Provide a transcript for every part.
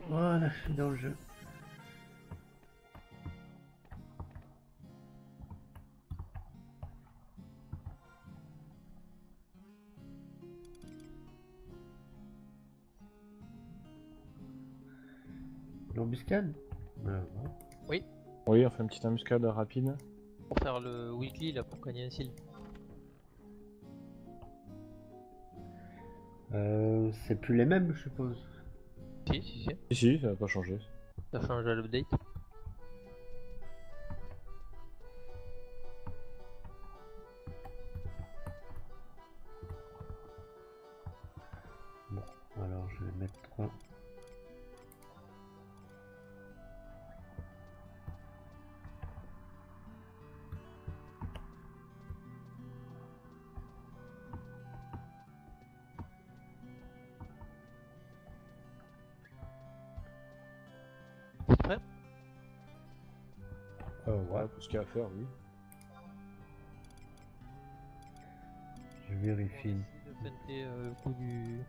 Voilà, je suis dans le jeu. L'embuscade? Non. Oui, Oui, on fait une petite embuscade rapide. pour faire le weekly là pour gagner un seal. C'est plus les mêmes, je suppose. Si. Si, ça va pas changer. Ça change à l'update. Bon, alors je vais mettre 3. T'es prêt? Ouais, tout ce qu'il y a à faire, oui. Je vérifie. De feinter le coup du...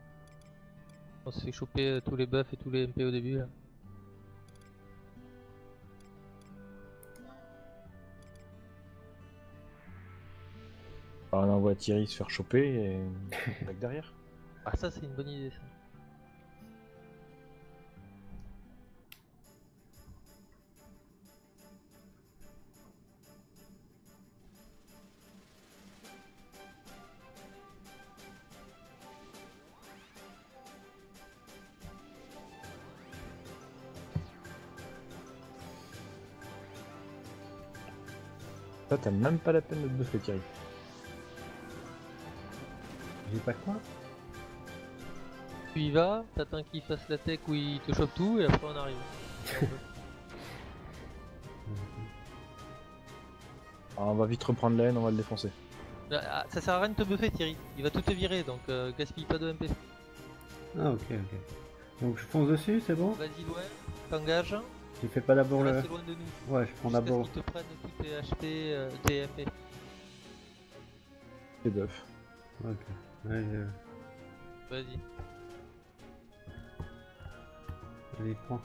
On se fait choper tous les buffs et tous les MP au début là. Alors, on envoie Thierry se faire choper et avec derrière. Ah ça c'est une bonne idée ça. Ça, t'as même pas la peine de te buffer, Thierry. J'ai pas quoi? Tu y vas, t'attends qu'il fasse la tech où il te chope tout et après on arrive. Alors, on va vite reprendre la haine, on va le défoncer. Ah, ça sert à rien de te buffer Thierry, il va tout te virer donc gaspille pas de MP. Ah, ok. Donc je fonce dessus, c'est bon? Vas-y loin, t'engages, Tu fais pas d'abord le. reste loin de nous. Ouais, je prends Jusqu'à d'abord. ce qu'ils te prennent tous tes HP, tes MP. Les buffs. Ok. Ouais, Vas-y. Allez, prends.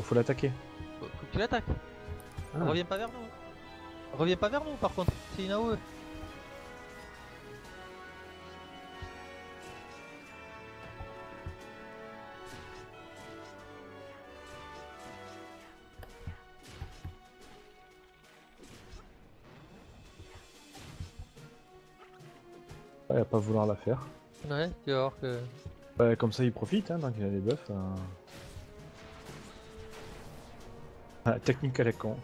Faut l'attaquer. Faut que tu l'attaques. Ah, Reviens pas vers nous. Reviens pas vers nous par contre, c'est une AOE. Ouais, à pas vouloir la faire. Ouais, tu vas voir que... Bah, comme ça, il profite, hein, donc il a les buffs. Ah, technique à la con.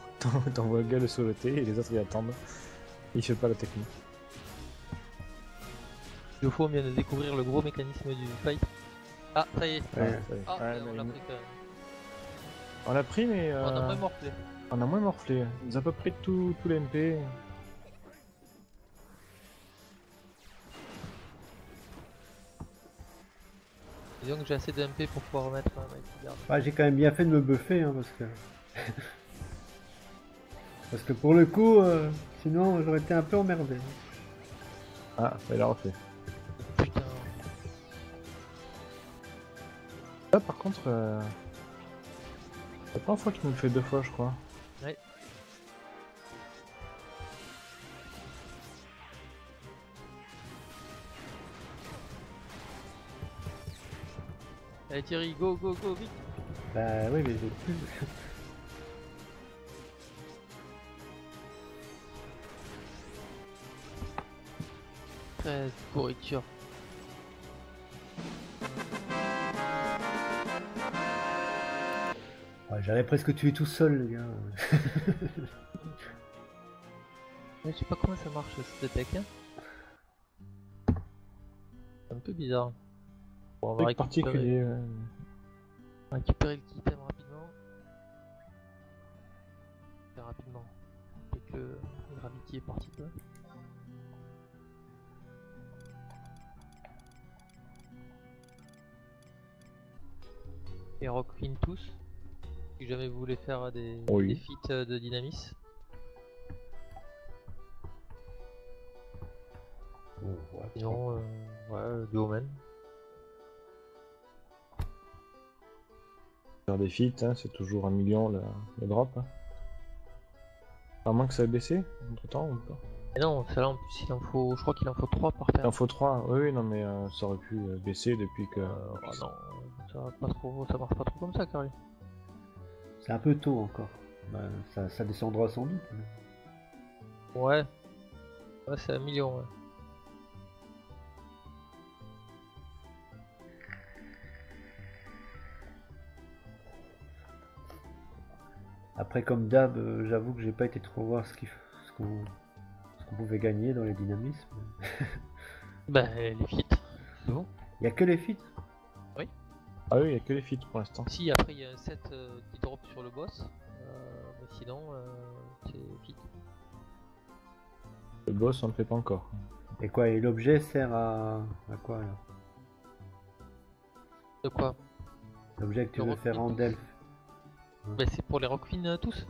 T'envoies le gars le sauveter et les autres ils attendent. Il fait pas la technique. Il faut on vient de découvrir le gros mécanisme du fight. Ah, ça y est. Ouais. Ça y est. Ah, Ouais, on mais l'a il- pris quand même. on l'a pris, mais On a moins morflé. on a moins morflé. Il nous a pas pris tous les MP. Disons que j'ai assez de MP pour pouvoir remettre un mec qui garde. Ouais, j'ai quand même bien fait de me buffer, hein, parce que. Parce que pour le coup, sinon j'aurais été un peu emmerdé. Ah, il a refait. Putain. Là, par contre, c'est la première fois qu'il nous le fait deux fois, je crois. Ouais. Allez Thierry, go, vite. Bah oui, mais j'ai plus. 13 pourriture. Ouais, j'avais presque tué tout seul, les gars. Ouais, je sais pas comment ça marche cette attaque. Hein. C'est un peu bizarre. Bon, on va Truc particulier. récupérer le kit rapidement. Très rapidement. Dès que le Gravity est parti de là. Et Rock Clean tous. Si jamais vous voulez faire des feats de Dynamis. Oh, ouais. Sinon, ouais, du Omen. Faire des feats, hein, c'est toujours 1 million le drop. Hein. À moins que ça ait baissé entre temps ou pas. Et non, celle-là en plus il en faut. Je crois qu'il en faut 3 par Il paire. en faut 3, oui, non, mais ça aurait pu baisser depuis que. Ah non, ça va pas trop, ça marche pas trop comme ça, Carly. C'est un peu tôt encore. Bah, ça descendra sans doute. Mais... Ouais. Ouais, c'est 1 million, ouais. Après, comme d'hab, j'avoue que j'ai pas été trop voir ce qu'on pouvait gagner dans les dynamismes. Bah, les feats, c'est bon. Il y a que les feats. Ah oui, il y a que les feats pour l'instant. Si, après il y a un set qui drop sur le boss, mais sinon, c'est feat. Le boss, on le fait pas encore. Et quoi, et l'objet sert à quoi là? De quoi? L'objet que tu Le veux faire en Rockfin Delph. Bah, c'est pour les Rockfin tous.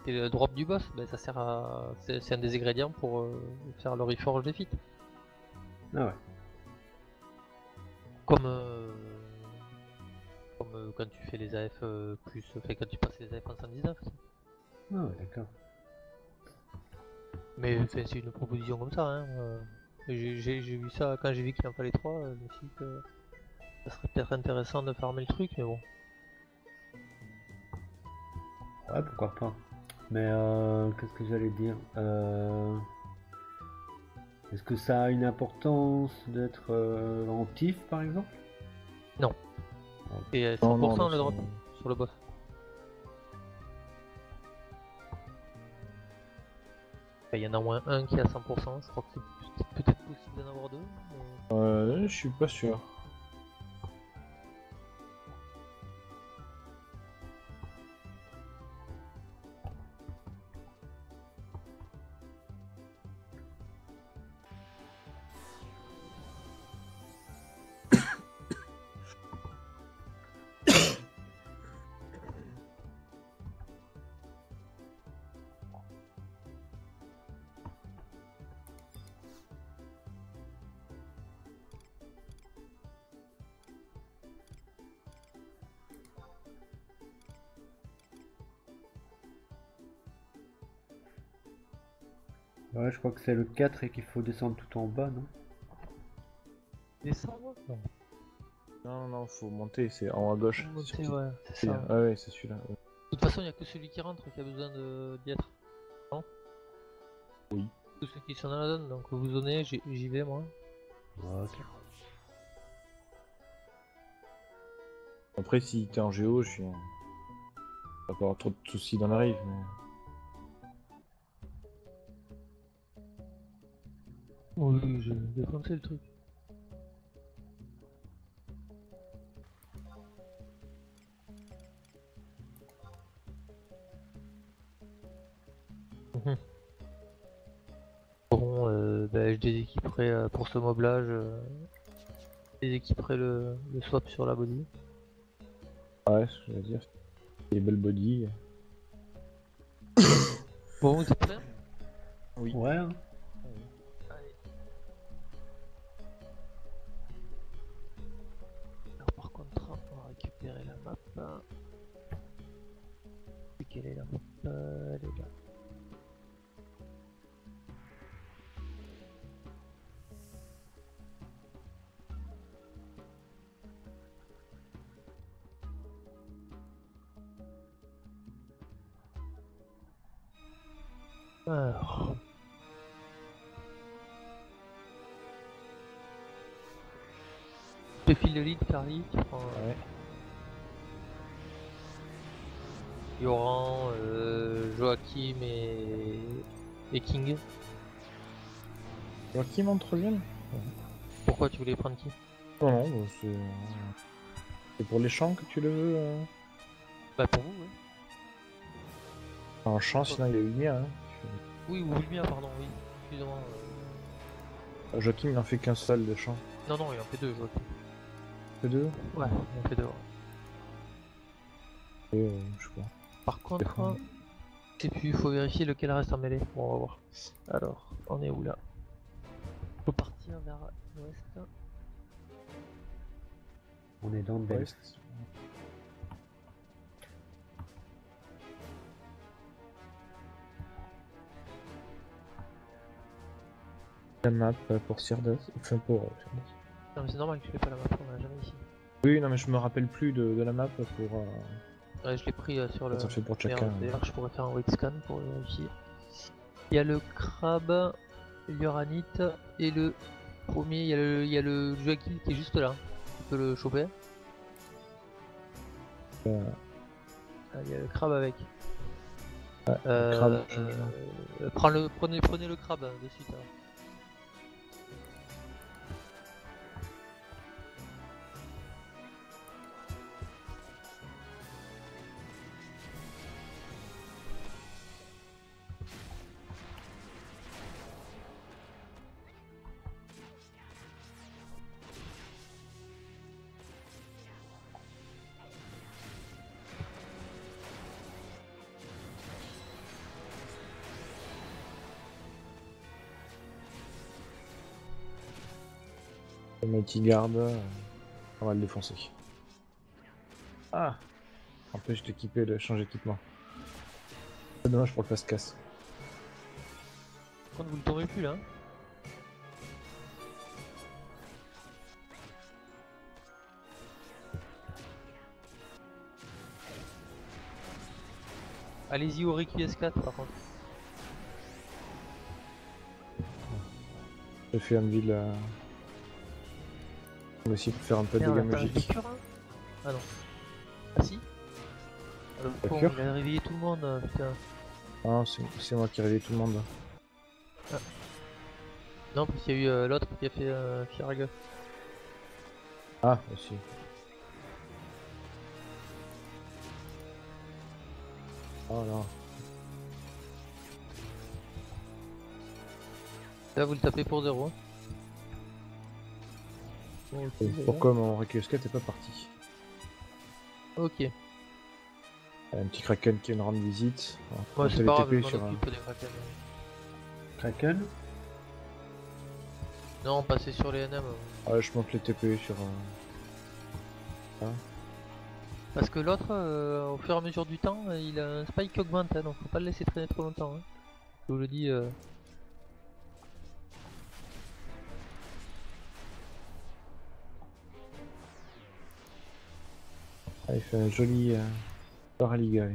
Et le drop du boss, bah, ça sert à. C'est un des ingrédients pour faire le reforge des feats. Ah ouais. Comme quand tu fais les AF plus. Enfin, quand tu passes les AF en 119. Ah ouais, d'accord. Mais enfin, c'est une proposition comme ça. Hein. J'ai vu ça quand j'ai vu qu'il en fallait 3. Je me suis dit que ça serait peut-être intéressant de farmer le truc, mais bon. Ouais, pourquoi pas. Mais qu'est-ce que j'allais dire est-ce que ça a une importance d'être en TIF par exemple? Non. Et 100% Non, le drop sur le boss. Il y en a au moins un qui est à 100%, je crois que c'est peut-être possible d'en avoir deux. Mais... Je suis pas sûr. Ouais, je crois que c'est le 4 et qu'il faut descendre tout en bas, non? Descendre? Non. Non, faut monter, c'est en haut à gauche. Monter, ouais, c'est ça. Ah ouais, c'est celui-là. Ouais. De toute façon, il n'y a que celui qui rentre qui a besoin d'y être. Non? Oui. Tous ceux qui sont dans la zone, donc vous donnez, j'y vais moi. Ok. Après, si t'es en géo, je suis. Pas avoir trop de soucis dans la rive, mais. Oui, je vais défoncer le truc. Bon, bah, je déséquiperai pour ce moblage. Je déséquiperai le swap sur la body. Ouais, ce que je veux dire. Les belles body. Bon, vous êtes prêts? Oui. Ouais. Hein. Allez. Alors par contre, on va récupérer la map. Et quelle est la map? Elle est là. Alors... Je file le lead, Carly, tu prends... Ouais. Yoran, Joachim et King. Joachim en troisième? Pourquoi tu voulais prendre qui? Non, non, c'est. C'est pour les champs que tu le veux Bah pour vous, oui. En champ, sinon il y a eu mien. Hein. Oui, ou le mien, pardon, oui. Excusez-moi. Joachim, il en fait qu'un seul de champ. Non, non, il en fait deux, Joachim. Que deux? Ouais, il en fait deux. Ouais. Et, je sais pas. Par contre, je sais plus, il faut vérifier lequel reste en mêlée. Bon, on va voir. Alors, on est où là? Faut partir vers l'ouest. On est dans le Delph. La map pour Sirdas, enfin pour Sirdas. Non, mais c'est normal que je l'ai pas la map, on l'a jamais ici. Oui, non, mais je me rappelle plus de la map pour. Ouais, je l'ai pris sur le. Ça fait pour Merde, chacun. d'ailleurs, je pourrais faire un weight scan pour vérifier. Il y a le crabe, l'uranite et le premier, il y a le jeu à kill qui est juste là. Tu peux le choper. Ah, il y a le crabe avec. Ouais, le crabe, Prenez le crabe de suite. Alors. le Mighty Guard, on va le défoncer. Ah! Empêche d'équiper, de changer d'équipement. C'est dommage pour le passe-casse. Par contre, vous le tombez plus là. Hein. Allez-y au Reiki S4 par contre. J'ai fait un build on va essayer de faire un peu de Merde, dégâts attends, magiques. j'ai cure, hein. Ah non. Ah si. Ah, le con, cure il a réveillé tout le monde, putain. Ah, c'est moi qui ai réveillé tout le monde. Non, parce qu'il y a eu l'autre qui a fait Firaga. Ah, aussi. Oh là. Là, vous le tapez pour 0. Bon, ok, Pourquoi mon Requiescat est pas parti? ok. Un petit Kraken qui vient de rendre visite. Ouais, c'est pas grave, je TP m'en sur occupe des Kraken. Kraken. Non, passer sur les NM. Ah, je monte les TP sur. Parce que l'autre, au fur et à mesure du temps, il a un spike qui augmente, hein, donc faut pas le laisser traîner trop longtemps. Hein. Je vous le dis. Ah, il fait un joli paraliga. Allez.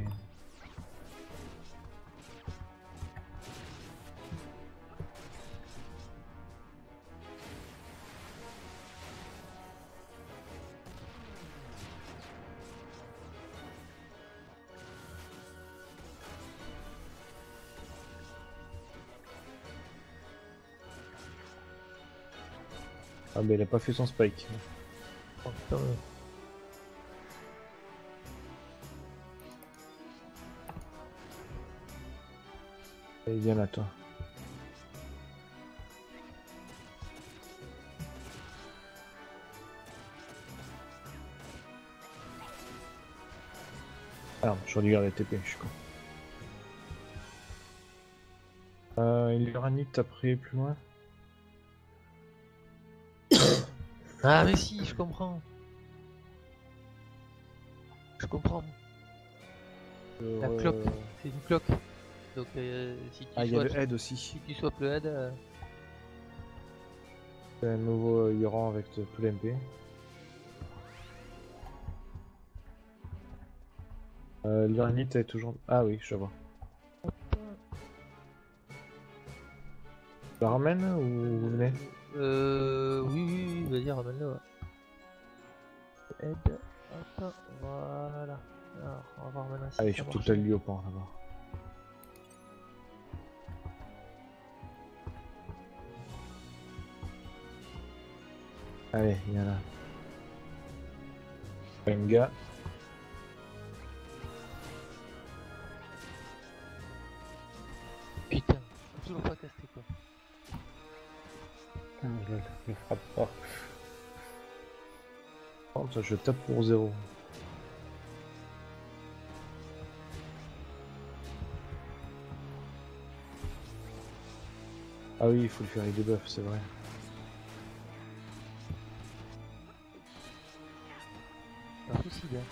Ah, mais il a pas fait son spike. Oh, putain, Allez, viens là, toi. Alors, je regarde les TP, je suis con. Il y aura Nit après, plus loin. Ah mais si, je comprends. Je comprends. La cloque, c'est une cloque. Donc si tu Ah, il y a souhaites, le head aussi. si tu swaps le head, C'est un nouveau Yoran avec tout l'MP. L'Uranite est toujours. Ah oui, je vois. Je la ramène ou vous venez? oui, vas-y, ramène-le. Ouais. Aide, hop, voilà. Alors, on va voir maintenant si Allez, ça surtout marche. t'as lui au pan là-bas. Allez, viens là. Un gars. Putain, faut toujours pas caster quoi. Putain, je le frappe pas. Par contre, je tape pour 0. Ah oui, il faut lui faire les debuffs, c'est vrai. Pas possible. Hein.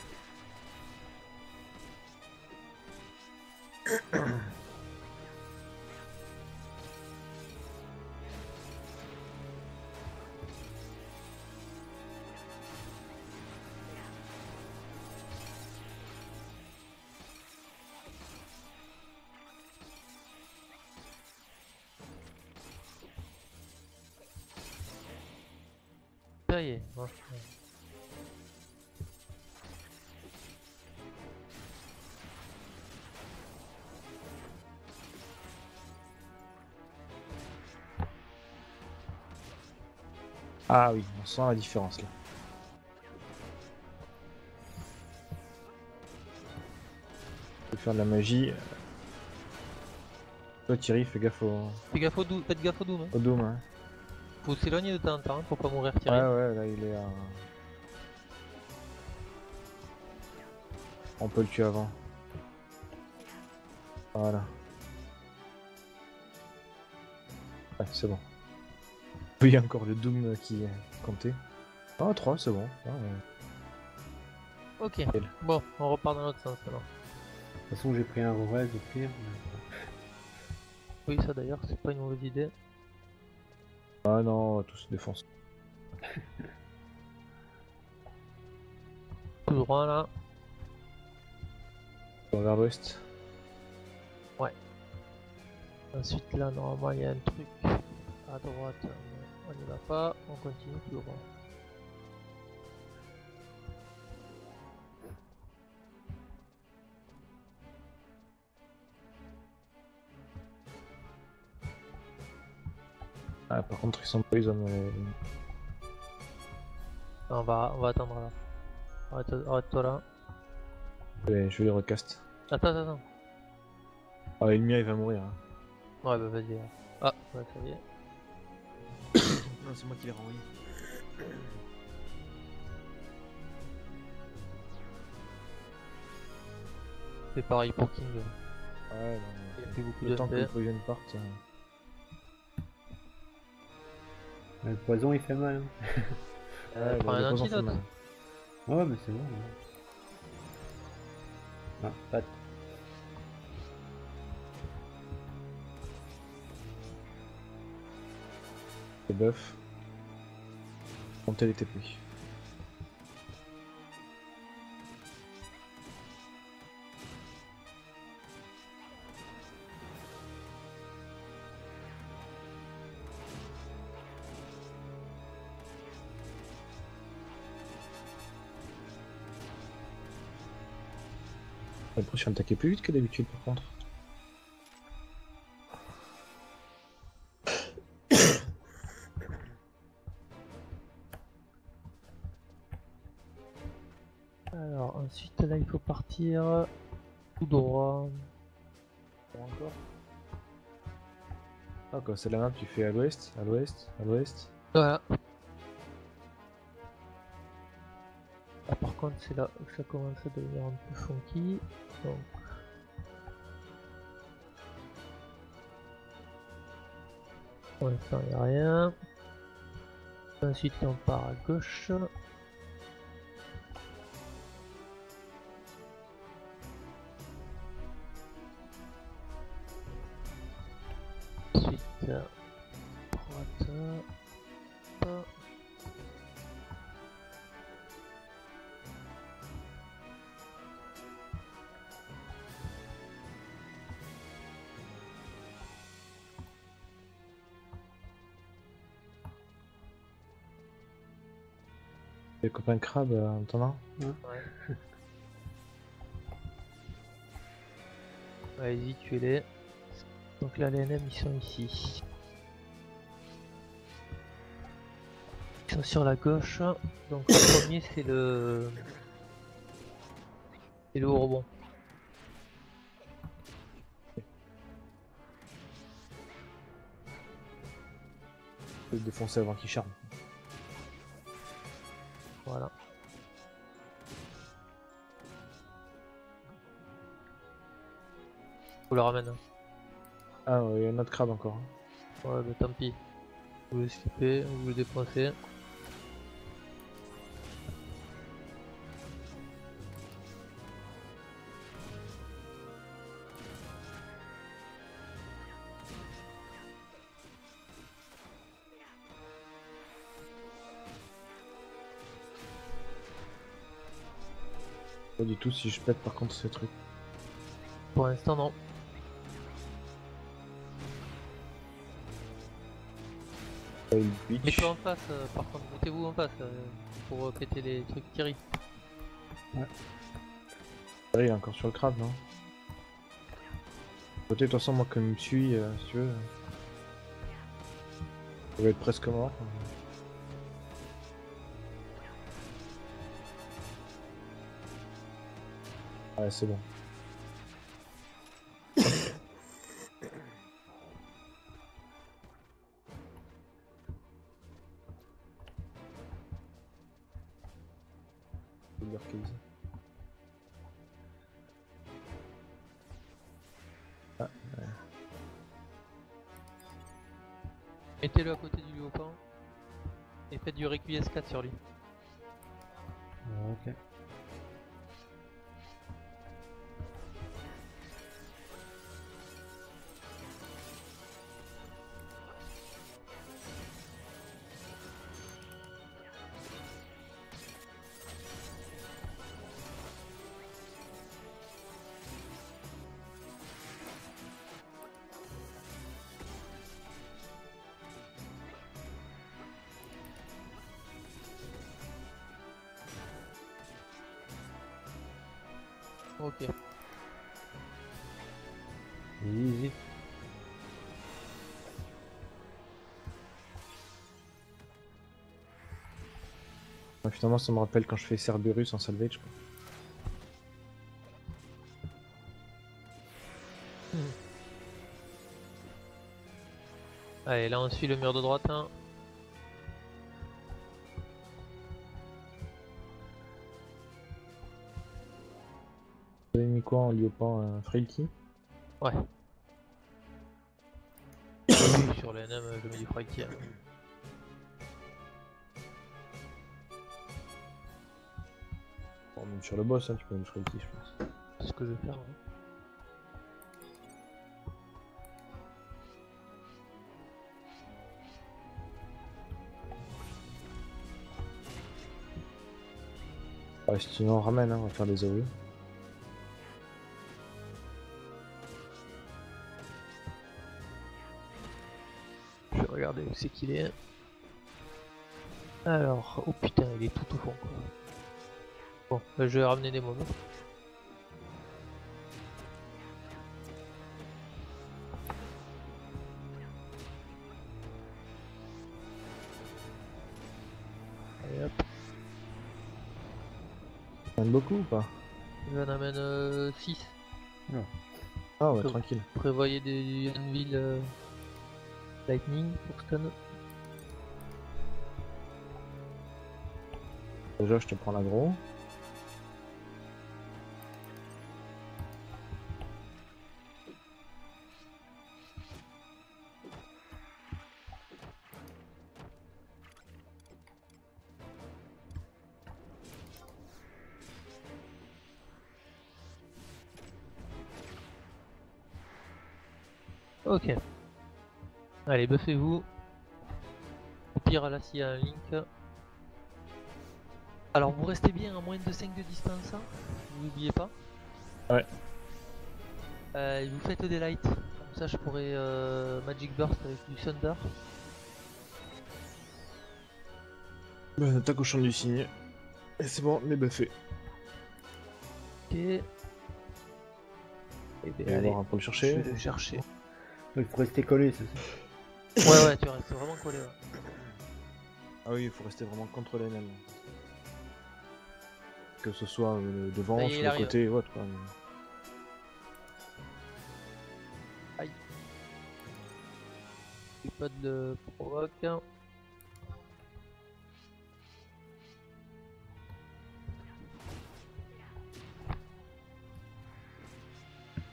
Terrier. Hein. Ah oui, on sent la différence là. Je vais faire de la magie. Toi Thierry, fais gaffe Fais gaffe au doom, faites gaffe au doom. Hein. au dôme. Hein. Faut s'éloigner de temps en temps, hein, pour pas mourir Ouais, Thierry. ouais, là il est à... On peut le tuer avant. Voilà. Ouais, c'est bon. Il y a encore le Doom qui est compté. Ah, 3, c'est bon. Ah, ouais. Ok, Nickel. bon, on repart dans l'autre sens alors. De toute façon, j'ai pris un raise au pire. Oui, ça d'ailleurs, c'est pas une mauvaise idée. Ah non, on va tous se défoncer. Tout droit là. On va vers l'ouest. Ensuite là, normalement, il y a un truc à droite. Mais on n'y va pas, on continue tout droit. Ah, par contre, ils sont poison. On va attendre là. Arrête-toi là. Je vais les recast. Attends. Ah, Elmia, il va mourir. Hein. Ouais, bah vas-y. Ah, ouais, ça y est. Non, c'est moi qui l'ai renvoyé. C'est pareil pour King. Ouais, Il y a plus beaucoup le de temps que le faits. poison parte. Le poison il fait mal. Hein. Prends un antidote. Ouais, mais c'est bon. Ah, pas de... Les buffs. Monter les TP. Le prochain attaquer plus vite que d'habitude par contre. Alors, ensuite là, il faut partir tout droit. Encore. Ah quoi, c'est la map, tu fais à l'ouest, à l'ouest, à l'ouest. Voilà. Ah, par contre, c'est là que ça commence à devenir un peu funky. Donc, pour l'instant, il n'y a rien. Ensuite, on part à gauche. Ensuite, droite. Hop. Les copains crabes en attendant. Ouais. Vas-y, tuez-les. Donc là, les NM ils sont ici. Ils sont sur la gauche. Donc le premier, c'est le. C'est le haut rebond. Faut le défoncer avant qu'il charme. Voilà. Faut le ramène. Ah ouais, il y a un autre crabe encore. Ouais, mais tant pis. Vous le skippez, vous le dépensez. Pas du tout si je pète par contre ce truc. Pour l'instant, non. Il bitch. Mettez-vous en face, par contre, mettez-vous en face pour péter les trucs Kiri. Ah, il est encore sur le crabe, non? Côté, de toute façon, moi, comme il me suit, si tu veux. Il va être presque mort. Ouais, c'est bon. Ah, ouais. Mettez-le à côté du Léopard et faites du Requies 4 sur lui. Ok. Ok. Easy. Ouais, finalement, ça me rappelle quand je fais Cerberus en salvage. Quoi. Allez, là on suit le mur de droite. Hein. Vous avez mis quoi en liopant un Frailty? Ouais. Sur les NM, je mets du Frailty. Bon, même sur le boss, hein, tu peux mettre du Frailty, je pense. C'est ce que je vais faire. Ouais. Ouais, si tu nous en ramènes, hein, on va faire des AOE. Je vais regarder où c'est qu'il est. Alors, oh putain, il est tout au fond quoi. Bon, bah, je vais ramener des mobs. Allez hop, Ça en beaucoup ou pas? je en amène 6. Ah ouais, Comme- tranquille. Prévoyez des Anvil Lightning pour stun. Déjà, je te prends l'aggro. Ok. Allez, buffez-vous. Au pire, là, s'il y a un link. Alors, vous restez bien à moins de 5 de distance, hein, vous n'oubliez pas. Ouais. Et vous faites des lights. Comme ça, je pourrais Magic Burst avec du Thunder. Ben, attaque au champ du cygne. Et c'est bon, les buffés. Ok. Et On bien, va allez, voir pour le je chercher. vais le chercher. Il faut rester collé, c'est ça. Ouais, tu restes vraiment collé. Ouais. Ah oui, il faut rester vraiment contre les naines. Que ce soit devant, Ça y est, sur il le arrive. côté ou autre. Quoi. Aïe. J'ai pas de provoque.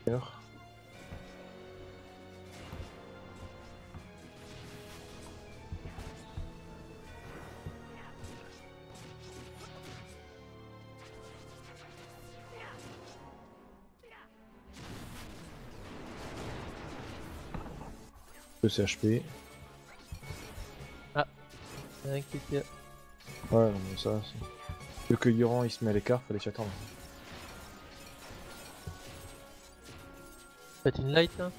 D'ailleurs. Le CHP. Il y en a un qui était. Ouais, non, mais ça, c'est... Le que Yoran il se met à l'écart, fallait s'y attendre. Faites une light. Hein.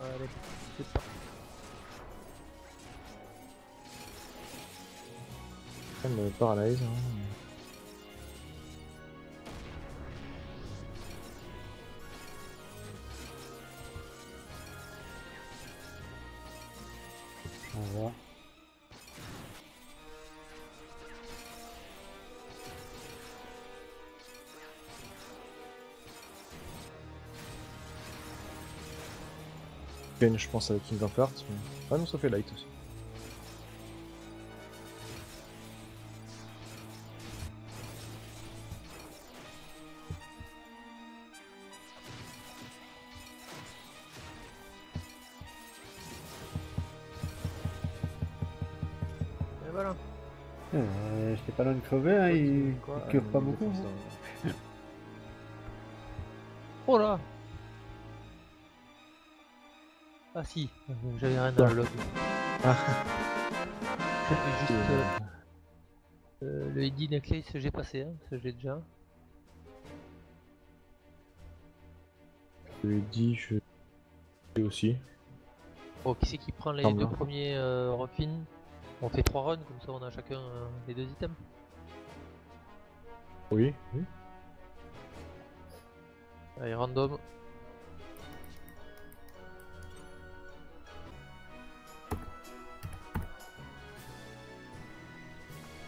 Allez, c'est parti. Elle me paralyse. Hein. On va. Je pense avec King of Hearts. Mais... Ah non, ça fait light aussi. Et voilà. J'étais pas loin de crever, hein, il cure pas il beaucoup. défonce Hein. dans- Oh là. Ah si, j'avais rien dans le log. Ah, J'avais juste le ID necklace, j'ai passé, hein, ça j'ai déjà. je lui ai dit, je l'ai aussi. Bon, qui c'est qui prend les Semble, deux hein. premiers refins? On fait 3 runs, comme ça on a chacun les 2 items. Oui, oui. Allez, random.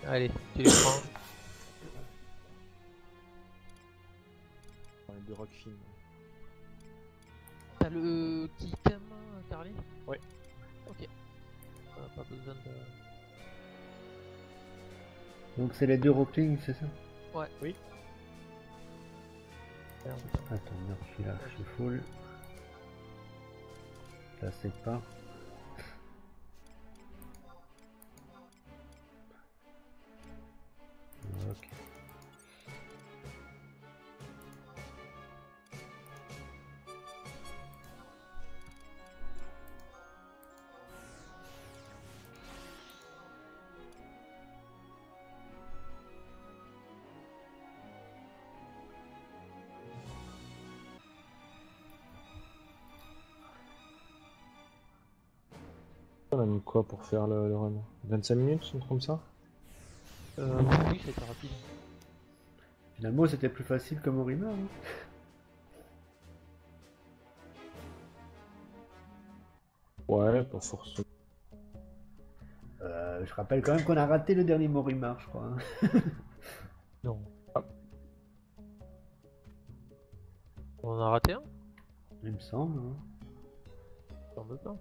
Allez, tu les prends. On est de Rockfin. T'as le item, Carly? Ouais. Ok. Pas besoin de... Donc c'est les deux roplings, c'est ça? Ouais. Oui. Merde. Attends, merde, je suis là, je suis full. Ça c'est pas. Ok. On a mis quoi pour faire le run? 25 minutes, un truc comme ça? Oui, c'était rapide. Finalement c'était plus facile comme Orima. Hein. Ouais, pas forcément. Je rappelle quand même qu'on a raté le dernier Morimar, je crois. Hein. Non. Ah. On en a raté un? Il me semble. Hein. J'en veux pas.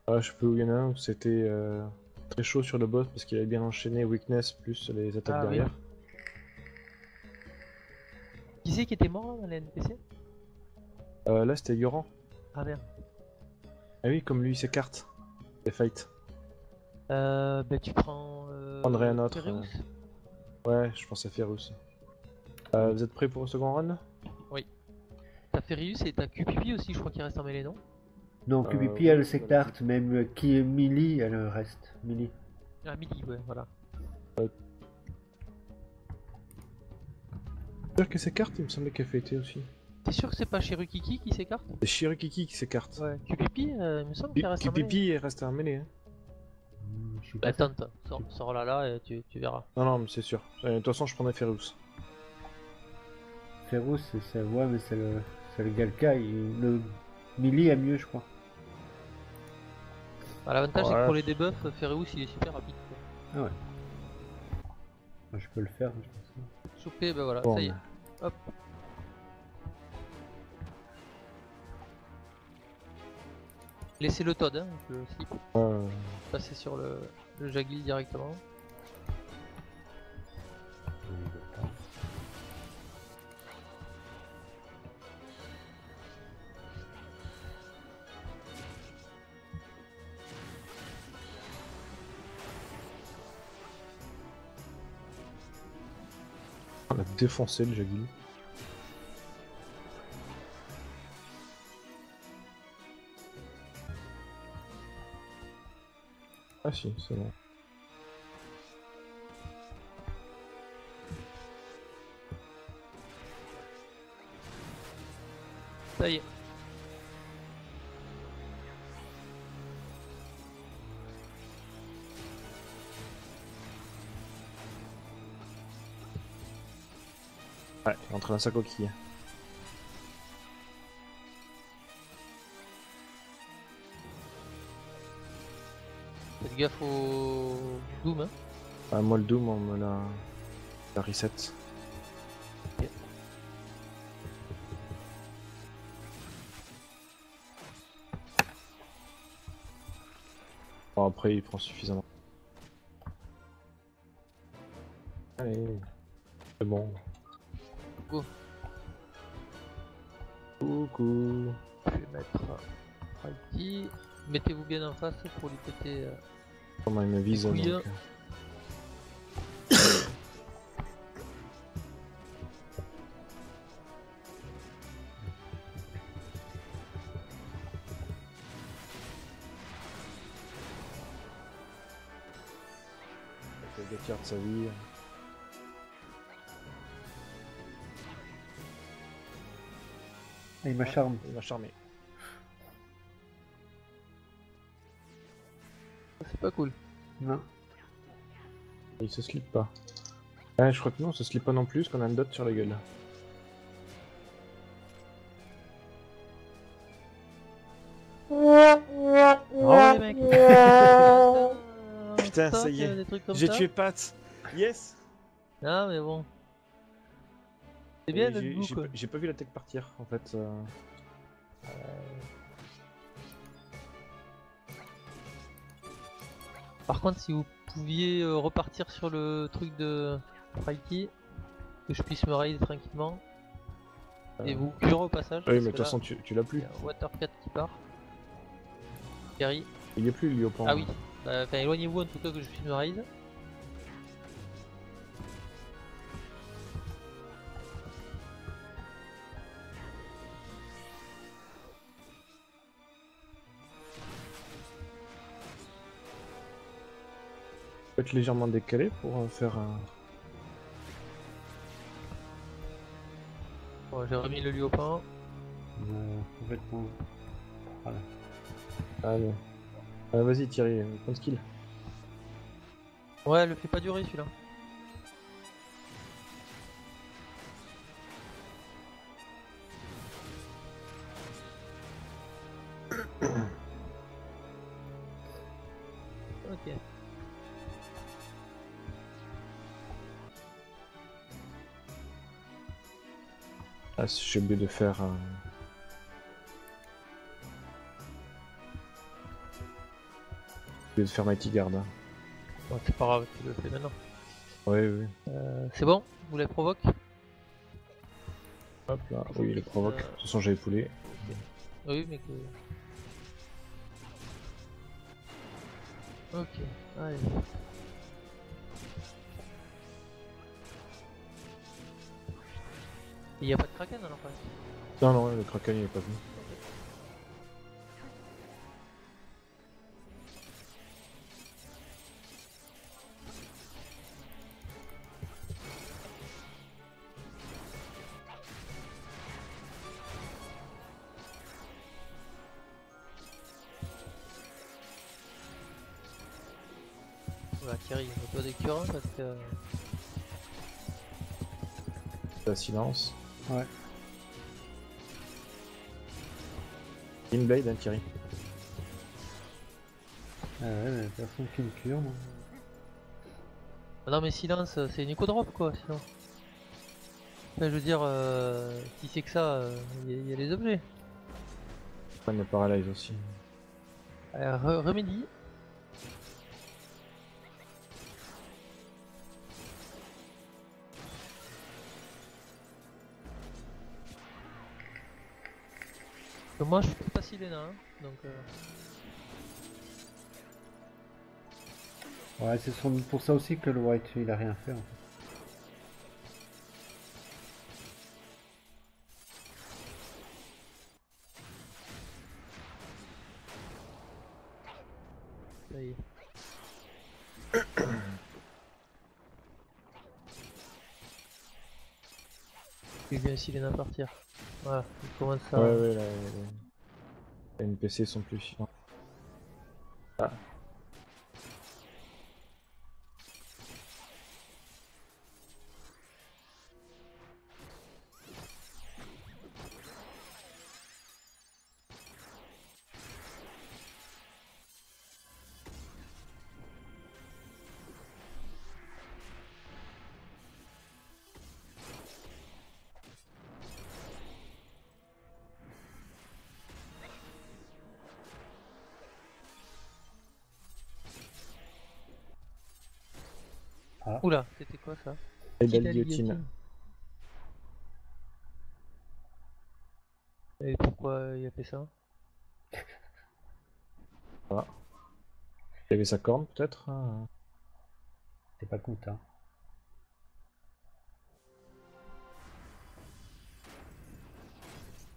Ah, je peux, il y en a un où c'était très chaud sur le boss parce qu'il avait bien enchaîné weakness plus les attaques Ah, oui. derrière. Qui c'est qui était mort là dans les NPC? Là c'était Yoran. Ah merde. Ah oui, comme lui il s'écarte. Les fights. Bah tu prends... Prendrai un autre. Phéréus. Ouais, je pense à faire aussi. Vous êtes prêts pour le second run? T'as Phéréus et t'as QPP aussi, je crois qu'il reste en mêlée, non? Non, QPP oui, elle voilà. s'écarte, même qui est Millie, elle reste. Millie. Ah, midi, ouais, voilà. C'est sûr que s'écarte, il me semblait qu'elle fait été aussi. T'es sûr que c'est pas Shirukiki qui s'écarte? C'est Shirikiki qui s'écarte. Ouais. QPP, il me semble qu'il reste en mêlée. Pipi est resté en mêlée. Hein. Je suis Bah pas tente, sors là et tu verras. Non, non, mais c'est sûr. De toute façon, je prendrais Ferus. Ferrous, ouais, mais c'est le Galkai. Le Millie est mieux, je crois. Bah, l'avantage c'est que Ouais. pour les debuffs, Phéréus il est super rapide. Quoi. Ah ouais. Moi, je peux le faire, je pense. Choper, bah voilà, Bon, ça y est. Hop. Laissez le Todd, hein, je slip. Passer sur le Jagli directement. Il veut pas. On a défoncé le Jaggy. Ah si, c'est bon. Ça y est. Ouais, entre dans sa coquille. Faites gaffe au Doom, hein. Ah, moi le Doom, on me la reset. Ok. Bon, après, il prend suffisamment. Allez, c'est bon. Go. Coucou. Je vais mettre Righty. Mettez-vous bien en face pour lui péter. Comment il me vise Les couilles. donc. Avec les 2 tiers de sa vie. Ah, il m'acharme. Il m'a charmé. C'est pas cool. Non. Il se slip pas. Ouais, je crois que non, on se slip pas non plus, parce qu'on a une dot sur la gueule. Oh les mecs. Putain, ça y est. Des trucs comme J'ai ça. tué Pat. Yes. Ah mais bon. C'est bien Oui, le goût quoi. j'ai pas vu la tech partir en fait. Par contre, si vous pouviez repartir sur le truc de Righty, que je puisse me raid tranquillement, et vous cure au passage. Oui, parce mais de que toute façon, tu l'as là, plus. il y a un Water 4 qui part. Gary. Il y est plus, lui, au pan. Ah oui. Bah, enfin, éloignez-vous en tout cas que je puisse me raid. Peut être légèrement décalé pour faire un. Bon, j'ai remis le lieu au pain. Complètement. Voilà. Allez. Vas-y, Thierry, prends le skill. Ouais, le fait pas durer celui-là. Ok. Ah, si j'ai oublié de faire. J'ai oublié de faire Mighty Guard. Hein. Bon, c'est pas grave, tu le fais maintenant. Oui, oui. C'est bon. Vous les provoque. Hop là. Oui, il le provoque. De toute façon, j'avais poulé. Oui, mais que. Ok, allez. Il n'y a pas de kraken alors face. Non, non, le Kraken il est pas venu. Voilà, Thierry, on peut des cures parce que. La silence. Ouais. Inblade, hein, Thierry. Ah ouais, mais personne qui me cure, moi. Ah non, mais silence, c'est une éco-drop quoi, sinon. Enfin, je veux dire, si c'est que ça, il y a les objets. On me paralyse aussi. Remédie. Moi je fais pas si les nains, hein, donc Ouais, c'est sans doute pour ça aussi que le White il a rien fait en fait. ça y est. Il vient ici les nains partir. Voilà, il commence à. Ouais, ouais, les NPC sont plus chiants. Ah. Ah, Oula, c'était quoi ça? Et de la Tila guillotine. Et pourquoi il a fait ça? Voilà. Il y avait sa corne peut-être c'est pas coûte, hein.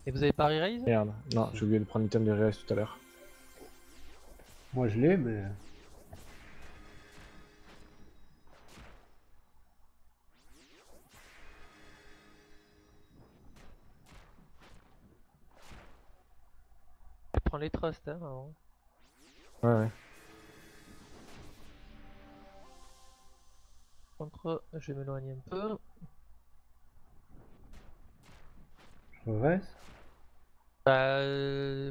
Et vous avez pas re-raise? Merde, non, j'ai oublié de prendre l'item de Reres tout à l'heure. Moi je l'ai, mais Je prends les trusts hein avant. Ouais, ouais. Contre, je vais m'éloigner un peu. je reste. Bah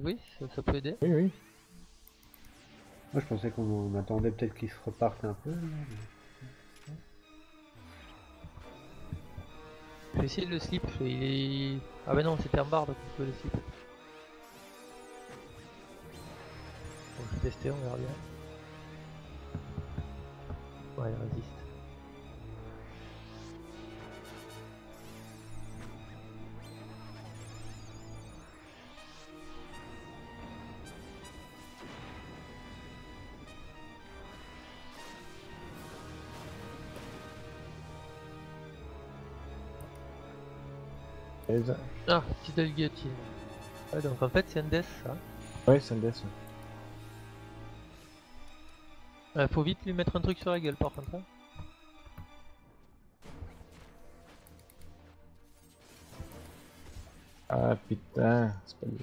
oui, ça peut aider. Oui, oui. Moi je pensais qu'on attendait peut-être qu'ils se repartent un peu. Là, Je vais essayer de le slip, il est... Ah bah non, c'était un barde donc on peut le slip. Bon, je vais tester, on verra bien. Ouais, il résiste. Aise. Ah, petite guillotine. Ouais, donc en fait c'est un death ça. Ouais, c'est un death. Faut vite lui mettre un truc sur la gueule par contre. Hein. Ah putain, c'est pas lui.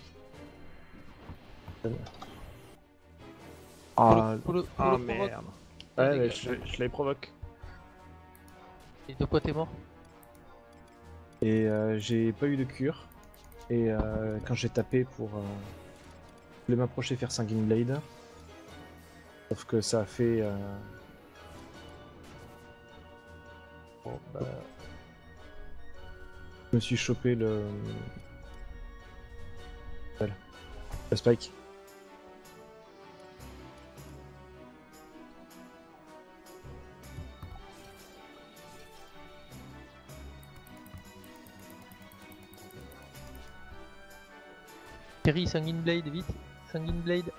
Ah, Faut le ah provoque. merde. Et Ouais, les mais gars. je les provoque. Et de quoi t'es mort? Et j'ai pas eu de cure. Et quand j'ai tapé pour je voulais m'approcher faire Sanguine Blade. Sauf que ça a fait. Bon bah... Je me suis chopé le spike. Terry, Sanguine Blade, vite! Sanguine Blade!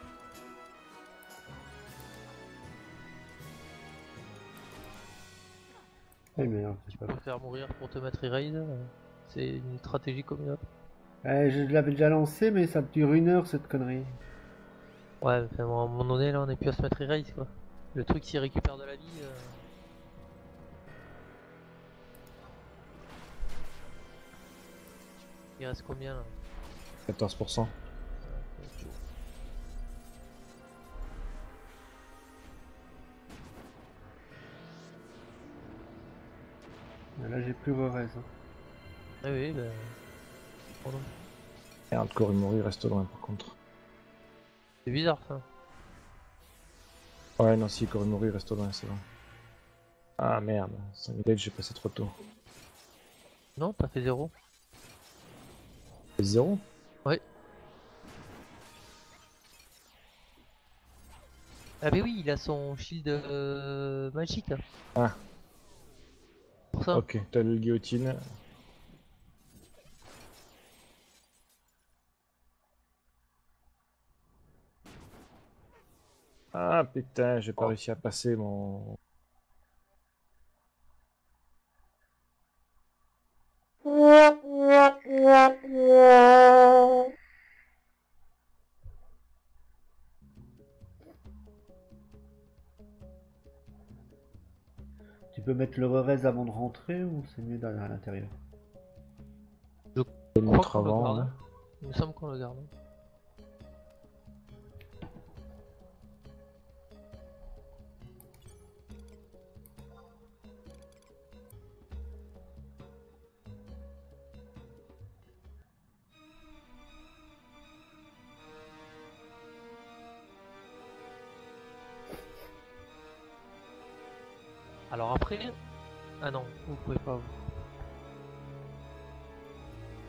Eh merde, Tu c'est pas peux grave. faire mourir pour te mettre raise, c'est une stratégie comme une autre. Je l'avais déjà lancé, mais ça dure 1 heure cette connerie. Ouais, enfin, à un moment donné là on est plus à se mettre raise quoi. Le truc s'il récupère de la vie... Il reste combien là? 14%. Là j'ai plus re-raise. Hein. Ah oui, bah... Pardon. Merde, Korumori reste loin par contre. C'est bizarre ça. Ouais, non, si, Korumori reste loin, c'est vrai. Ah merde, Sanguine Blade, j'ai passé trop tôt. Non, t'as fait 0. 0. Ouais. Ah bah oui, il a son shield magique. Hein. Ah. Pour ça. Ok, t'as le guillotine. Ah putain, j'ai pas réussi à passer mon... Tu peux mettre le re-raise avant de rentrer ou c'est mieux d'aller à l'intérieur? Je vais le Je crois mettre qu'on le avant, garde. là. Il me semble qu'on le garde. Alors après... Ah non, vous pouvez pas.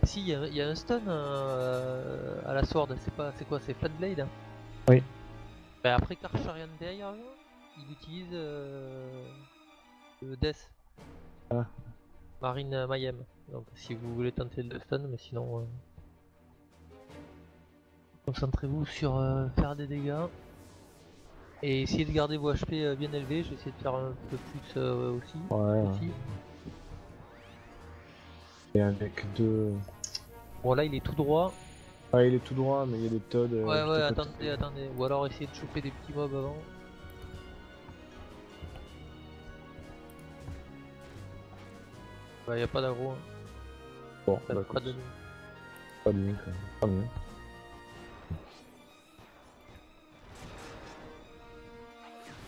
Si, il y a un stun à la sword, c'est quoi? C'est Fat Blade hein. Oui. Bah après Karcharian derrière, il utilise le Death. Ah. Marine Mayhem. Donc si vous voulez tenter le stun, mais sinon concentrez-vous sur faire des dégâts. Et essayez de garder vos HP bien élevés, je vais essayer de faire un peu plus aussi. Ouais. Aussi. Et avec deux. Bon là il est tout droit. Ah, il est tout droit, mais il y a des Toads. Ouais juste ouais à côté. attendez. Ou alors essayez de choper des petits mobs avant. Bah y a pas d'aggro. Hein. Bon, Pas bah, de écoute, pas de link, pas mieux.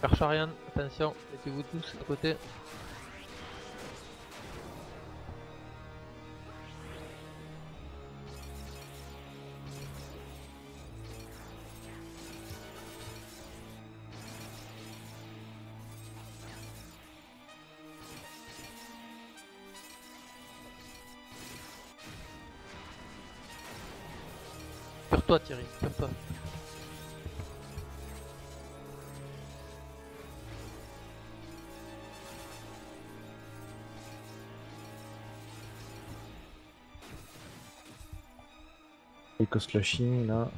Karcharian, attention, mettez-vous tous à côté. Sur toi Thierry, sur toi. Eco slashing là.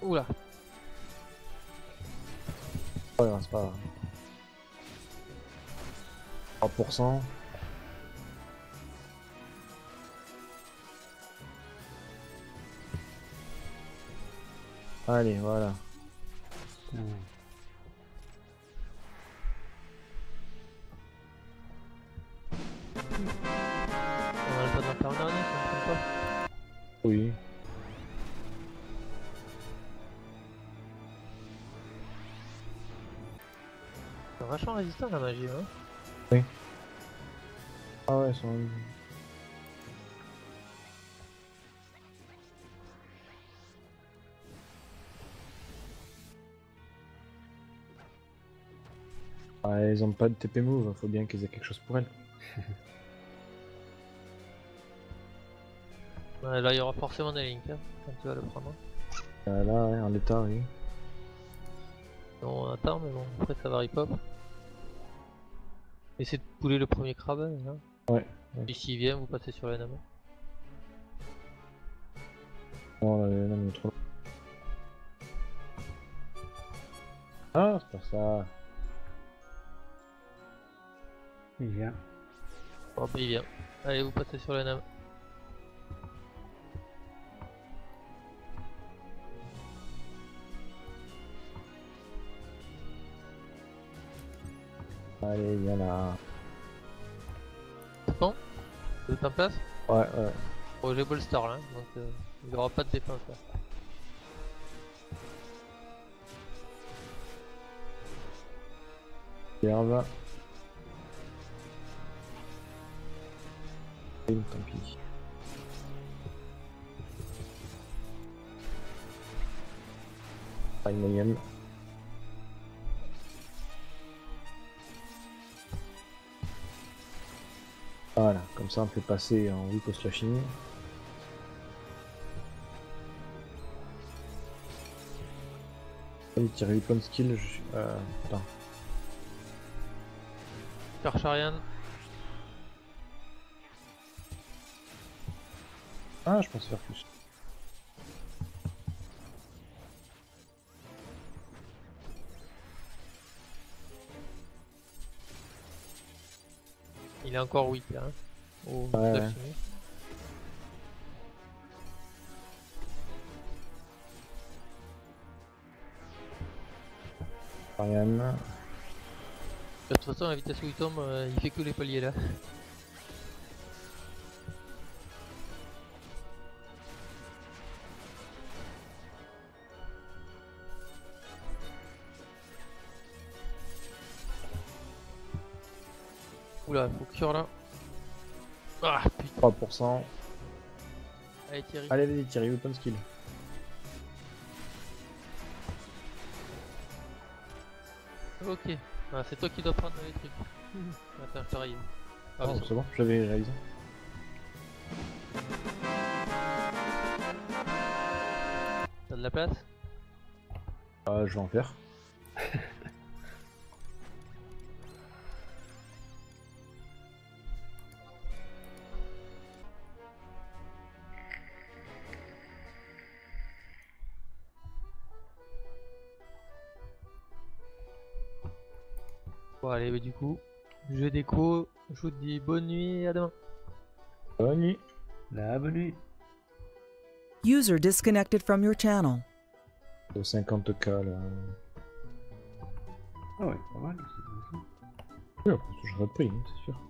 Oula. Ouais, c'est pas grave. 3%. Allez, voilà. On a le temps d'en faire un dernier, ça me semble pas. Oui. C'est vachement résistant la magie, hein. Ah ouais, ils sont. Ah, ils ont pas de TP move, faut bien qu'ils aient quelque chose pour elles. Ouais, là il y aura forcément des links hein, quand tu vas le prendre. Là, ouais, en l'état, oui. Non, on attend, mais bon, après ça va rip-hop. Essayez de pouler le premier crabe, hein. Ouais. Et s'il vient, vous passez sur l'ennemi. Non, non, mais trop. Ah, c'est pas ça. Il vient. Bon, bah il vient. Allez, vous passez sur l'ennemi. Allez, il y en a. C'est bon? Vous êtes en place? Ouais, ouais. Bon, j'ai bolster là, donc il n'y aura pas de défense là. Regarde. Tant pis. Pas une moyenne. Voilà, comme ça on peut passer en weak au slashing. Il tire weapon skill, je suis. Putain. Karcharian, Ah, je pensais faire plus. il est encore weak là. Hein. Au Ouais, slashing. ouais. Ariane. De toute façon, la vitesse où il tombe, il fait que les paliers là. Oula, faut cure là. Ah putain. 3%. Allez Thierry. Allez, vas-y, Thierry, open skill. Ok. Ah, c'est toi qui dois prendre les trucs. Attends, je t'arrive. Ah, Oh, mais c'est bon, j'avais réalisé. t'as de la place? Ah, je vais en faire. Bon allez, mais du coup, je déco, je vous dis bonne nuit et à demain. Bonne nuit. La bonne nuit. User disconnected from your channel. 50k là. Ah ouais, pas mal. C'est bon, Oui, après, je serai pris, hein, c'est sûr.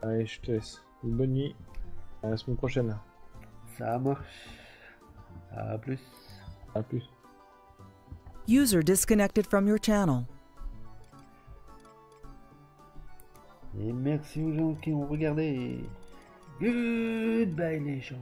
Allez, je te laisse. Une bonne nuit. À la semaine prochaine. ça marche. À plus. À plus. User disconnected from your channel. Et merci aux gens qui ont regardé. Goodbye les gens.